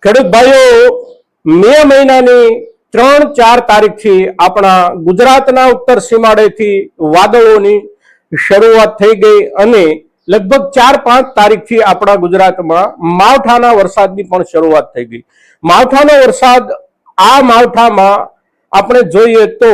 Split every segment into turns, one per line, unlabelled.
ખેડૂત ભાઈઓ, મે મહિનાની 3-4 તારીખથી આપણા ગુજરાતના ઉત્તર સીમાડેથી વાદળોની શરૂઆત થઈ ગઈ અને લગભગ 4-5 તારીખથી આપણા ગુજરાતમાં માવઠાના વરસાદની પણ શરૂઆત થઈ ગઈ. માવઠાનો વરસાદ, આ માવઠામાં આપણે જોઈએ તો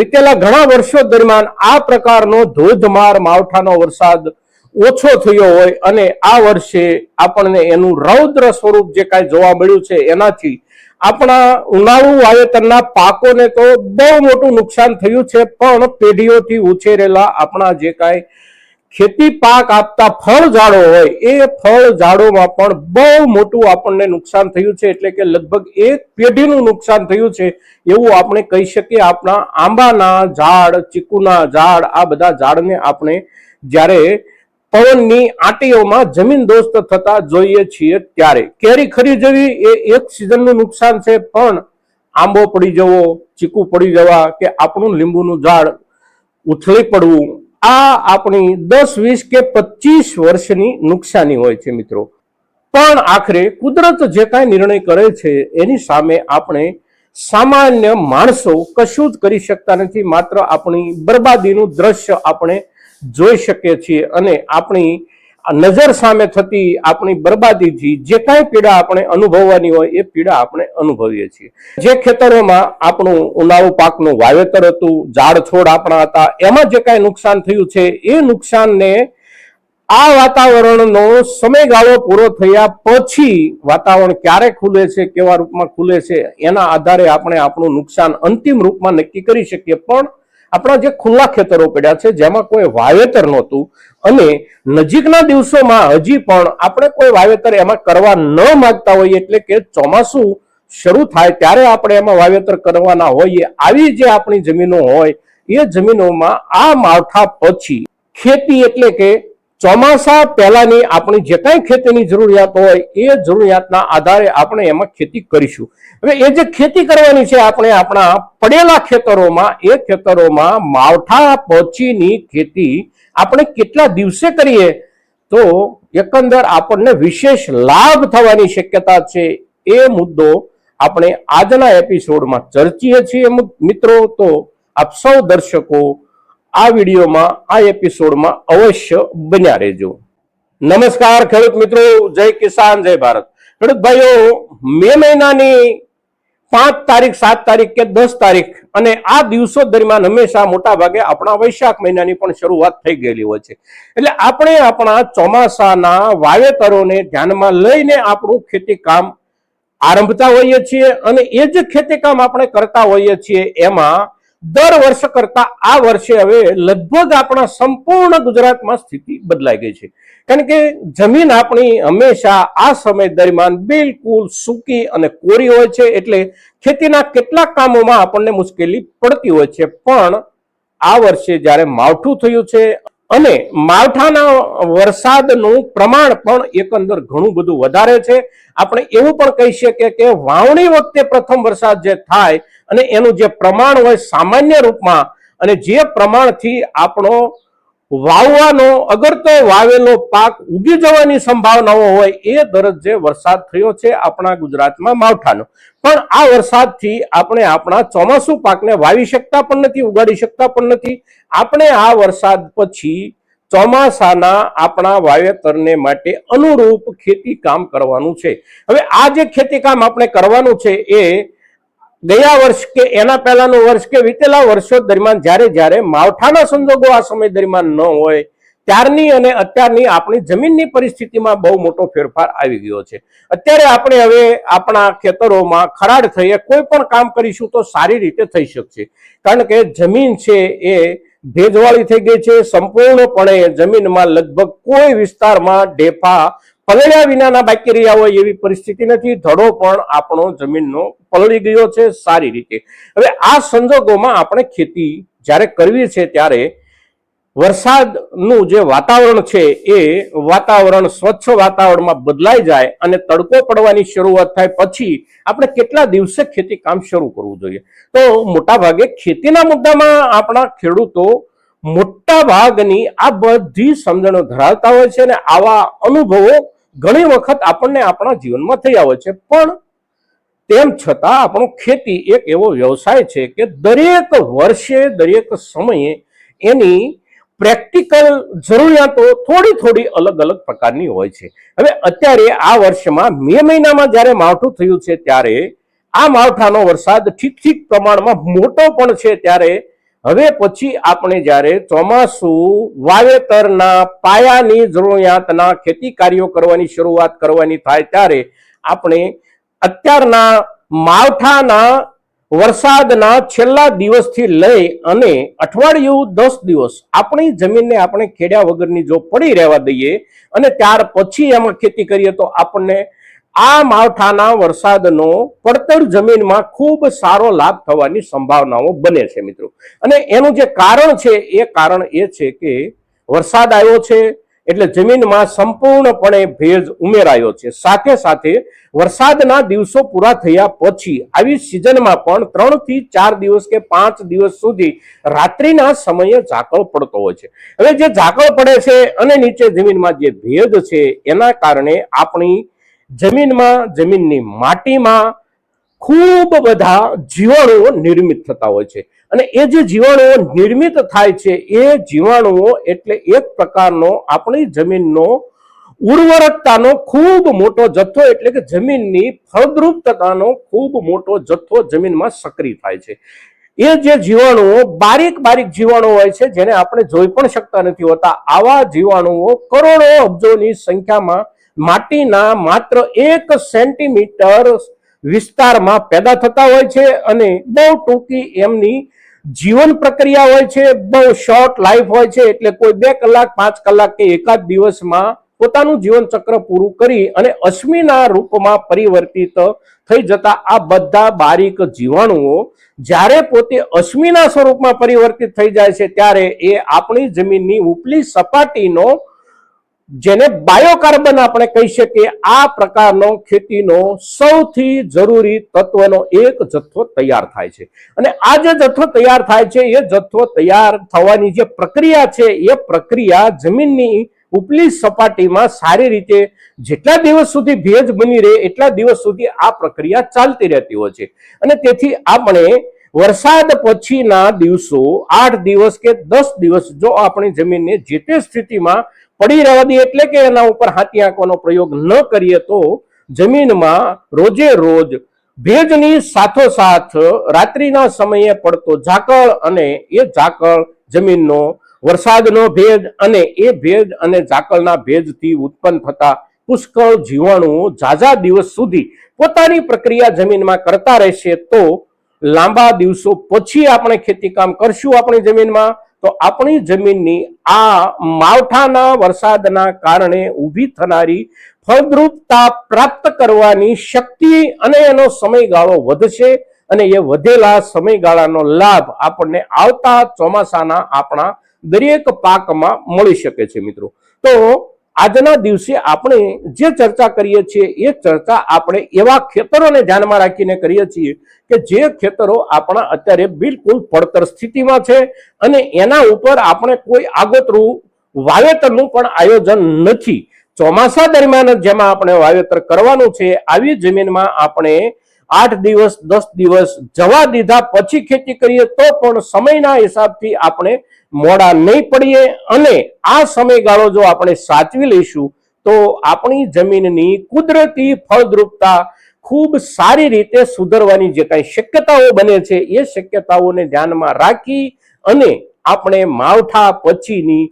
વીતેલા ઘણા વર્ષો દરમિયાન આ પ્રકારનો ધોધમાર માવઠાનો વરસાદ ઓછો થયો હોય અને આ વર્ષે આપણને એનું રૌદ્ર સ્વરૂપ જે કાંઈ જોવા મળ્યું છે એનાથી આપણા ઉનાળુ વાવેતરના પાકોને તો બહુ મોટું નુકસાન થયું છે, પણ પેઢીઓથી ઉછેરેલા આપણા જે કાંઈ ખેતી પાક આપતા ફળ ઝાડો હોય એ ફળ ઝાડોમાં પણ બહુ મોટું આપણને નુકસાન થયું છે. એટલે કે લગભગ એક પેઢીનું નુકસાન થયું છે એવું આપણે કહી શકીએ. આપણા આંબાના ઝાડ, ચીકુના ઝાડ, આ બધા ઝાડને આપણે જ્યારે પવનની આંટીઓમાં જમીન દોસ્ત થતા જોઈએ છીએ ત્યારે કેરી ખરી જવી એ એક સિઝનનું નુકસાન છે, પણ આંબો પડી જવો, ચીકુ પડી જવા કે આપણું લીંબુનું ઝાડ ઉથળી પડવું, આ આપણી 10, 20 કે 25 વર્ષની નુકસાની હોય છે મિત્રો. પણ આખરે કુદરત જે કાંઈ નિર્ણય કરે છે એની સામે આપણે સામાન્ય માણસો કશું જ કરી શકતા નથી. માત્ર આપણી બરબાદીનું દ્રશ્ય આપણે જોઈ શકીએ છીએ અને આપણી નજર સામે થતી આપણી બરબાદીથી જે કાંઈ પીડા આપણે અનુભવવાની હોય એ પીડા આપણે અનુભવીએ છીએ. જે ખેતરોમાં આપણું ઉનાળુ પાકનું વાવેતર હતું, ઝાડ છોડ આપણા હતા, એમાં જે કાંઈ નુકસાન થયું છે એ નુકસાનને આ વાતાવરણનો સમયગાળો પૂરો થયા પછી વાતાવરણ ક્યારે ખુલે છે, કેવા રૂપમાં ખુલે છે, એના આધારે આપણે આપણું નુકસાન અંતિમ રૂપમાં નક્કી કરી શકીએ. પણ આપણા જે ખુલ્લા ખેતરો પડ્યા છે જેમાં કોઈ વાવેતર નહોતું અને નજીકના દિવસોમાં હજી પણ આપણે કોઈ વાવેતર એમાં કરવા ન માંગતા હોઈએ, એટલે કે ચોમાસું શરૂ થાય ત્યારે આપણે એમાં વાવેતર કરવાના હોઈએ, આવી જે આપણી જમીનો હોય એ જમીનોમાં આ માવઠા પછી ખેતી, એટલે કે ચોમાસા પહેલાની આપણી જે કાંઈ ખેતીની જરૂરિયાત હોય એ જરૂરિયાતના આધારે આપણે એમાં ખેતી કરીશું. હવે એ જે ખેતી કરવાની છે આપણે આપણા પડેલા ખેતરોમાં, એ ખેતરોમાં માવઠા પછીની ખેતી આપણે કેટલા દિવસે કરીએ તો એકંદર આપણને વિશેષ લાભ થવાની શક્યતા છે, એ મુદ્દો આપણે આજના એપિસોડમાં ચર્ચીએ છીએ મિત્રો. તો આપ સૌ દર્શકો આ વિડીયોમાં, આ એપિસોડમાં અવશ્ય બન્યા રહેજો. નમસ્કાર ખેડૂત મિત્રો, જય કિસાન, જય ભારત. ખેડૂત ભાઈઓ, મે મહિનાની 5 તારીખ, 7 તારીખ કે 10 તારીખ અને આ દિવસો દરમિયાન હંમેશા મોટા ભાગે આપણા વૈશાખ મહિનાની પણ શરૂઆત થઈ ગયેલી હોય છે. એટલે આપણે આપણા ચોમાસાના વાવેતરોને ધ્યાનમાં લઈને આપણું ખેતી કામ આરંભતા હોઈએ છીએ અને એ જ ખેતી કામ આપણે કરતા હોઈએ છીએ. એમાં દર વર્ષ કરતા આ વર્ષે હવે લગભગ આપણા સંપૂર્ણ ગુજરાતમાં સ્થિતિ બદલાઈ ગઈ છે. કારણ કે જમીન આપણી હંમેશા આ સમય દરમિયાન બિલકુલ સૂકી અને કોરી હોય છે, એટલે ખેતીના કેટલાક કામોમાં આપણને મુશ્કેલી પડતી હોય છે. પણ આ વર્ષે જ્યારે માવઠું થયું છે અને માવઠાના વરસાદનું પ્રમાણ પણ એકંદર ઘણું બધું વધારે છે, આપણે એવું પણ કહી શકીએ કે વાવણી વખતે પ્રથમ વરસાદ જે થાય અને એનું જે પ્રમાણ હોય સામાન્ય રૂપમાં, અને જે પ્રમાણથી આપણો વાવવાનો, અગર તો વાવેલો પાક ઉગી જવાની સંભાવનાઓ હોય એ દરજ્જે વરસાદ થયો છે આપણા ગુજરાતમાં માવઠાનો. પણ આ વરસાદથી આપણે આપણા ચોમાસુ પાકને વાવી શકતા પણ નથી, ઉગાડી શકતા પણ નથી. આપણે આ વરસાદ પછી ચોમાસાના આપણા વાવેતરને માટે અનુરૂપ ખેતી કામ કરવાનું છે. હવે આ જે ખેતી કામ આપણે કરવાનું છે એ ગયા વર્ષ કે એના પહેલાનું વર્ષ કે વીતેલા વર્ષો દરમિયાન જ્યારે જ્યારે માવઠાના સંજોગો આ સમય દરમિયાન ન હોય ત્યારની અને અત્યારની આપણી જમીનની પરિસ્થિતિમાં બહુ મોટો ફેરફાર આવી ગયો છે. અત્યારે આપણે હવે આપણા ખેતરોમાં ખરાડ થઈએ કોઈ પણ કામ કરીશું તો સારી રીતે થઈ શકશે, કારણ કે જમીન છે એ ભેજવાળી થઈ ગઈ છે. સંપૂર્ણપણે જમીનમાં લગભગ કોઈ વિસ્તારમાં ઢેફા પલળ્યા વિનાના બાકી રહ્યા હોય એવી પરિસ્થિતિ નથી. ધડો પણ આપણો જમીનનો પલળી ગયો છે સારી રીતે. હવે આ સંજોગોમાં આપણે ખેતી જ્યારે કરવી છે ત્યારે વરસાદનું જે વાતાવરણ છે એ વાતાવરણ સ્વચ્છ વાતાવરણમાં બદલાઈ જાય અને તડકો પડવાની શરૂઆત થાય પછી આપણે કેટલા દિવસે ખેતી કામ શરૂ કરવું જોઈએ. તો મોટા ભાગે ખેતીના મુદ્દામાં આપણા ખેડૂતો મોટા ભાગની આ બધી સમજણો ધરાવતા હોય છે અને આવા અનુભવો ઘણી વખત આપણને આપણા જીવનમાં થઈ આવે છે, પણ તેમ છતાં આપણો ખેતી એક એવો વ્યવસાય છે કે દરેક વર્ષે દરેક સમયે એની પ્રેક્ટિકલ જરૂરિયાતો થોડી થોડી અલગ અલગ પ્રકારની હોય છે. હવે અત્યારે આ વર્ષમાં મે મહિનામાં જ્યારે માવઠું થયું છે ત્યારે આ માવઠાનો વરસાદ ઠીક ઠીક પ્રમાણમાં મોટો પણ છે. ત્યારે હવે પછી આપણે જ્યારે ચોમાસું વાવેતરના પાયાની જરૂરિયાતના ખેતી કાર્યો કરવાની શરૂઆત કરવાની થાય ત્યારે આપણે અત્યારના માવઠાના વરસાદના છેલ્લા દિવસથી લઈ અને અઠવાડિયું 10 દિવસ આપણી જમીનને આપણે ખેડ્યા વગરની જો પડી રહેવા દઈએ અને ત્યાર પછી એમાં ખેતી કરીએ તો આપણને આ માવઠાના વરસાદનો પડતર જમીનમાં ખૂબ સારો લાભ થવાની સંભાવનાઓ બને છે મિત્રો. અને એનું જે કારણ છે એ કારણ એ છે કે વરસાદ આવ્યો છે એટલે જમીનમાં સંપૂર્ણપણે ભેજ ઉમેરાયો છે. સાથે સાથે વરસાદના દિવસો પૂરા થયા પછી આવી સિઝનમાં પણ 3 થી 4 દિવસ કે 5 દિવસ સુધી રાત્રિના સમયે ઝાકળ પડતો હોય છે. હવે જે ઝાકળ પડે છે અને નીચે જમીનમાં જે ભેજ છે એના કારણે આપણી જમીનની માટીમાં ખૂબ બધા જીવાણુઓ નિર્મિત થતા હોય છે. અને એ જે જીવાણુઓ નિર્મિત થાય છે એ જીવાણુઓ એટલે એક પ્રકારનો આપણી જમીનનો ઉર્વરકતાનો ખૂબ મોટો જથ્થો, એટલે કે જમીનની ફળદ્રુપતાનો ખૂબ મોટો જથ્થો જમીનમાં સક્રિય થાય છે. એ જે જીવાણુઓ બારીક બારીક જીવાણુઓ હોય છે જેને આપણે જોઈ પણ શકતા નથી હોતા, આવા જીવાણુઓ કરોડો અબજોની સંખ્યામાં માટીના માત્ર 1 સેન્ટીમીટર વિસ્તારમાં પેદા થતા હોય છે અને બહુ ટૂંકી એમની જીવન પ્રક્રિયા હોય છે, બહુ શોર્ટ લાઈફ હોય છે. એટલે કોઈ 2 કલાક 5 કલાક કે એકાદ દિવસમાં પોતાનું જીવન ચક્ર પૂરું કરી અને અશ્મિના રૂપમાં પરિવર્તિત થઈ જતા આ બધા બારીક જીવાણુઓ જ્યારે પોતે અશ્મિના સ્વરૂપમાં પરિવર્તિત થઈ જાય છે ત્યારે એ આપણી જમીનની ઉપલી સપાટીનો, જેને બાયોકાર્બન આપણે કહી શકીએ, આ પ્રકારનો ખેતીનો સૌથી જરૂરી તત્વનો એક જથ્થો તૈયાર થાય છે. અને આ જે જથ્થો તૈયાર થાય છે એ જથ્થો તૈયાર થવાની જે પ્રક્રિયા છે એ પ્રક્રિયા જમીનની ઉપલી સપાટીમાં સારી રીતે જેટલા દિવસ સુધી ભેજ બની રહે એટલા દિવસ સુધી આ પ્રક્રિયા ચાલતી રહેતી હોય છે. અને તેથી આપણે વરસાદ પછીના દિવસો 8 દિવસ કે 10 દિવસ જો આપણી જમીનને જે તે સ્થિતિમાં પડી રહેવા દઈએ, એટલે કે એના ઉપર હાથી આંકવાનો પ્રયોગ ન કરીએ તો જમીનમાં રોજે રોજ ભેજની સાથોસાથ રાત્રિના સમયે પડતો ઝાકળ અને એ ઝાકળ જમીનનો વરસાદનો ભેજ અને એ ભેજ અને ઝાકળના ભેજથી ઉત્પન્ન થતા પુષ્કળ જીવાણુઓ ઝાઝા દિવસ સુધી પોતાની પ્રક્રિયા જમીનમાં કરતા રહેશે તો લાંબા દિવસો પછી આપણે ખેતી કામ કરશું આપણી જમીનમાં તો આપણી જમીનની આ માવઠાના વરસાદના કારણે ઊભી થનારી ફળદ્રુપતા પ્રાપ્ત કરવાની શક્તિ અને એનો સમયગાળો વધશે અને એ વધેલા સમયગાળાનો લાભ આપણને આવતા ચોમાસાના આપણા દરેક પાકમાં મળી શકે છે મિત્રો. તો આજના દિવસે આપણે જે ચર્ચા કરીએ છીએ એ ચર્ચા આપણે એવા ખેતરોને ધ્યાનમાં રાખીને કરીએ છીએ કે જે ખેતરો આપણા અત્યારે બિલકુલ પડતર સ્થિતિમાં છે અને એના ઉપર આપણે કોઈ આગોતરું વાવેતરનું પણ આયોજન નથી. ચોમાસા દરમિયાન જેમાં આપણે વાવેતર કરવાનું છે આવી જમીનમાં આપણે 8 દિવસ 10 દિવસ જવા દીધા પછી ખેતી કરીએ તો પણ સમયના હિસાબથી આપણે મોડા નહીં પડીએ અને આ સમયગાળો જો આપણે સાચવી લઈશું તો આપણી જમીનની કુદરતી ફળદ્રુપતા ખૂબ સારી રીતે સુધરવાની જે કાંઈ શક્યતાઓ બને છે એ શક્યતાઓને ધ્યાનમાં રાખી અને આપણે માવઠા પછીની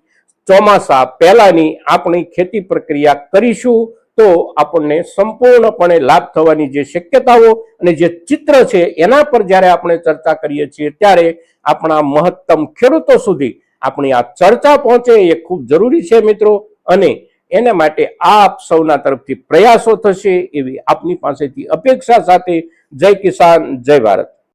ચોમાસા પહેલાની આપણી ખેતી પ્રક્રિયા કરીશું તો આપણને સંપૂર્ણપણે લાભ થવાની જે શક્યતાઓ અને જે ચિત્ર છે એના પર જ્યારે આપણે ચર્ચા કરીએ છીએ ત્યારે આપણા મહત્તમ ખેડૂતો સુધી આપણી આ ચર્ચા પહોંચે એ ખૂબ જરૂરી છે મિત્રો. અને એના માટે આપ સૌના તરફથી પ્રયાસો થશે એવી આપની પાસેથી અપેક્ષા સાથે જય કિસાન જય ભારત.